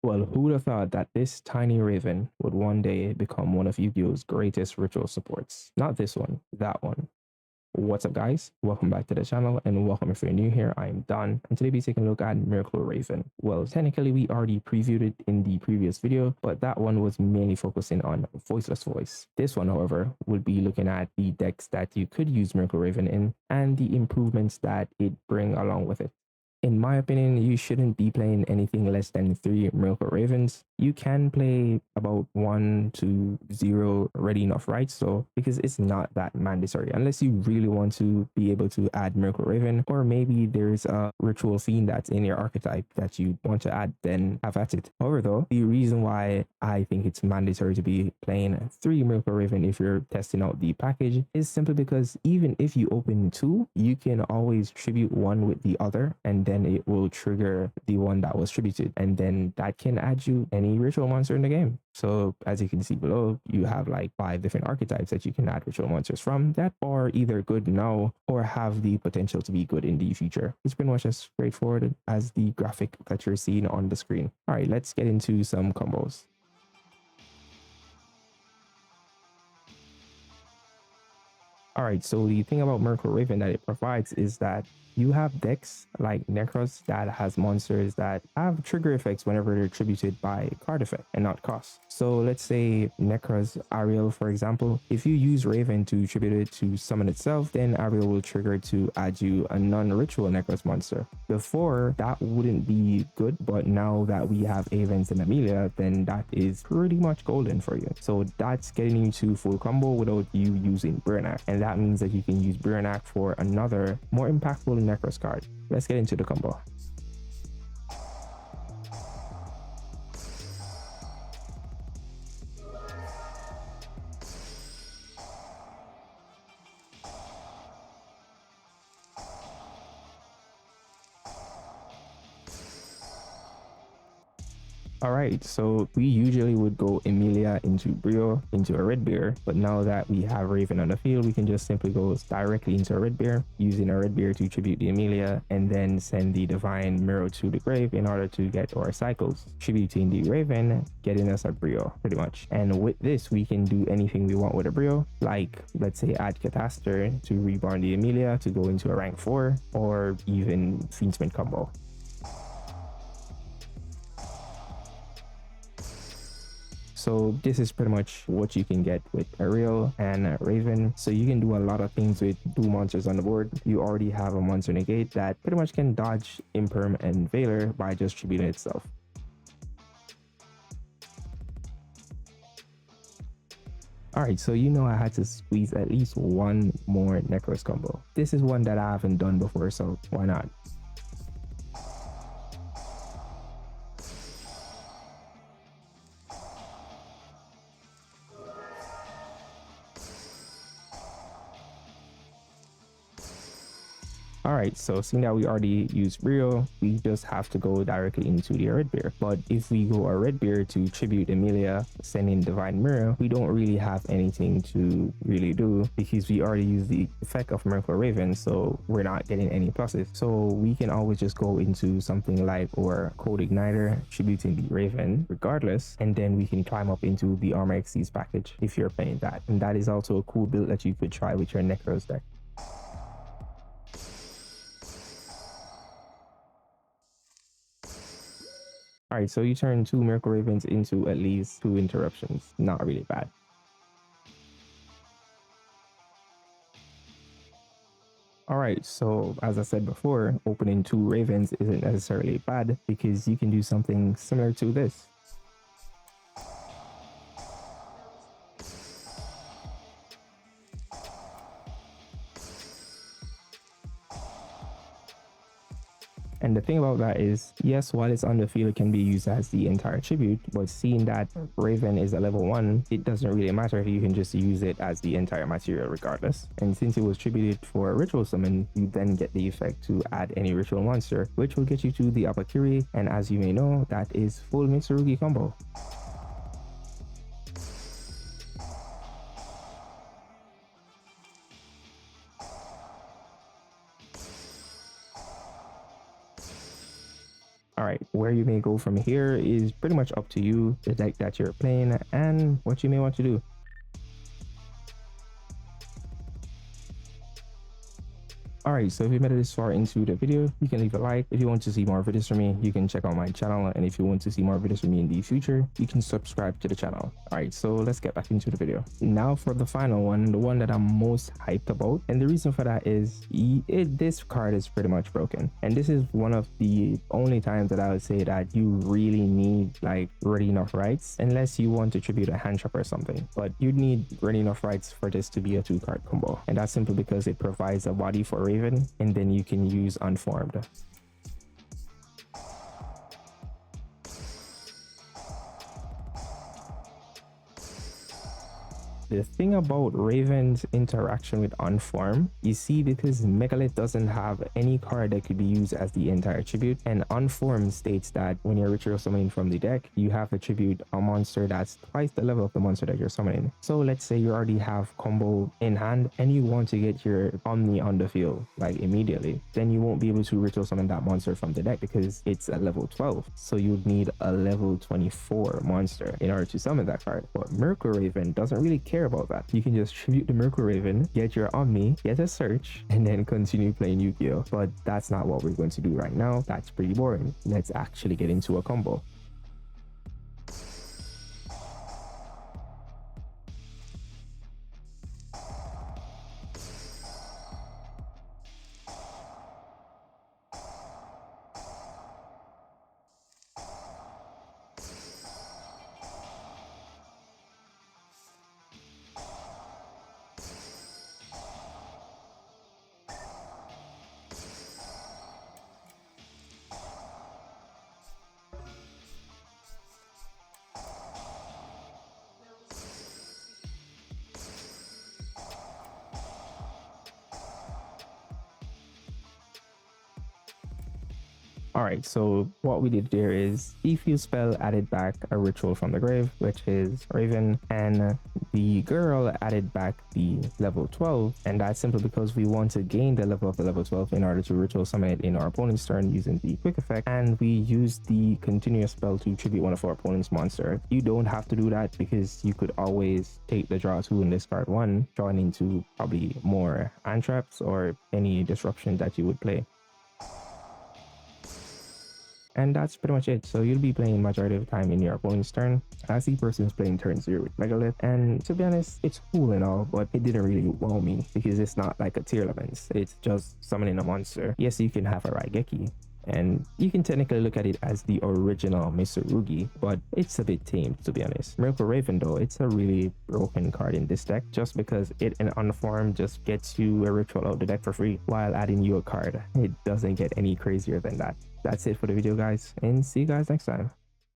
Well, who would have thought that this tiny raven would one day become one of Yu-Gi-Oh's greatest ritual supports? Not this one, that one. What's up, guys? Welcome back to the channel, and welcome if you're new here. I'm Don, and today we're taking a look at Miracle Raven. Well, technically we already previewed it in the previous video, but that one was mainly focusing on Voiceless Voice. This one, however, will be looking at the decks that you could use Miracle Raven in and the improvements that it bring along with it. In my opinion, you shouldn't be playing anything less than 3 Miracle Ravens. You can play about 1 to 0 ready enough, right? So, because it's not that mandatory, unless you really want to be able to add Miracle Raven, or maybe there's a ritual fiend that's in your archetype that you want to add, then have at it. However, though, the reason why I think it's mandatory to be playing 3 Miracle Raven if you're testing out the package is simply because even if you open 2, you can always tribute one with the other, and then it will trigger the one that was tributed, and then that can add you any ritual monster in the game. So as you can see below, you have like 5 different archetypes that you can add ritual monsters from that are either good now or have the potential to be good in the future. It's pretty much as straightforward as the graphic that you're seeing on the screen. All right, let's get into some combos. All right, so the thing about Miracle Raven that it provides is that you have decks like Nekroz that has monsters that have trigger effects whenever they're tributed by card effect and not cost. So let's say Nekroz Ariel, for example, if you use Raven to tribute it to summon itself, then Ariel will trigger to add you a non-ritual Nekroz monster. Before, that wouldn't be good, but now that we have Avens and Amelia, then that is pretty much golden for you. So that's getting you to full combo without you using Burnak, and that means that you can use Burnak for another more impactful Nekroz card. Let's get into the combo. All right, so we usually would go Emilia into Brio into a red bear, but now that we have Raven on the field, we can just simply go directly into a red bear, using a red bear to tribute the Emilia, and then send the Divine Mirror to the grave in order to get our cycles, tributing the Raven, getting us a Brio, pretty much. And with this, we can do anything we want with a Brio, like let's say add Catastor to reborn the Emilia to go into a rank 4, or even Fiendsman combo. So this is pretty much what you can get with Ariel and Raven. So you can do a lot of things with 2 monsters on the board. You already have a monster negate that pretty much can dodge Imperm and Veiler by just tributing itself. Alright, so you know I had to squeeze at least one more Nekroz combo. This is one that I haven't done before, so why not? Alright, so seeing that we already used Brio, we just have to go directly into the red bear. But if we go a red bear to tribute Emilia, sending Divine Mirror, we don't really have anything to really do because we already used the effect of Miracle Raven, so we're not getting any pluses. So we can always just go into something like or Code Igniter, tributing the Raven regardless, and then we can climb up into the Armor Xyz package if you're playing that. And that is also a cool build that you could try with your Nekroz deck. Alright, so you turn 2 Miracle Ravens into at least 2 interruptions. Not really bad. Alright, so as I said before, opening 2 Ravens isn't necessarily bad because you can do something similar to this. And the thing about that is, yes, while it's on the field, it can be used as the entire tribute, but seeing that Raven is a level 1, it doesn't really matter if you can just use it as the entire material regardless. And since it was tributed for a ritual summon, you then get the effect to add any ritual monster, which will get you to the Apakiri, and as you may know, that is full Mitsurugi combo. All right, we're where you may go from here is pretty much up to you, the deck that you're playing, and what you may want to do. Alright, so if you made it this far into the video, you can leave a like. If you want to see more videos from me, you can check out my channel. And if you want to see more videos from me in the future, you can subscribe to the channel. Alright, so let's get back into the video. Now for the final one, the one that I'm most hyped about. And the reason for that is this card is pretty much broken. And this is one of the only times that I would say that you really need like ready enough rights, unless you want to tribute a hand trap or something. But you'd need ready enough rights for this to be a 2-card combo. And that's simply because it provides a body for Raven, and then you can use Unformed. The thing about Raven's interaction with Unform, you see, because Megalith doesn't have any card that could be used as the entire tribute, and Unform states that when you're ritual summoning from the deck, you have to tribute a monster that's twice the level of the monster that you're summoning. So let's say you already have combo in hand and you want to get your Omni on the field like immediately, then you won't be able to ritual summon that monster from the deck because it's a level 12. So you'd need a level 24 monster in order to summon that card. But Mercury Raven doesn't really care about that. You can just tribute the Mercury Raven, get your Omni, get a search, and then continue playing Yu-Gi-Oh! But that's not what we're going to do right now. That's pretty boring. Let's actually get into a combo. Alright, so what we did there is Defuse spell added back a ritual from the grave, which is Raven, and the girl added back the level 12, and that's simply because we want to gain the level of the level 12 in order to ritual summon it in our opponent's turn using the quick effect, and we use the continuous spell to tribute one of our opponent's monster. You don't have to do that because you could always take the draw 2 and discard 1, drawing into probably more hand traps or any disruption that you would play. And that's pretty much it. So you'll be playing majority of the time in your opponent's turn, as the person's playing turn 0 with Megalith. And to be honest, it's cool and all, but it didn't really wow me because it's not like a tier elements. It's just summoning a monster. Yes, you can have a Raigeki, and you can technically look at it as the original Mitsurugi, but it's a bit tame, to be honest. Miracle Raven though, it's a really broken card in this deck, just because it in Unformed just gets you a ritual out the deck for free while adding you a card. It doesn't get any crazier than that. That's it for the video, guys, and see you guys next time.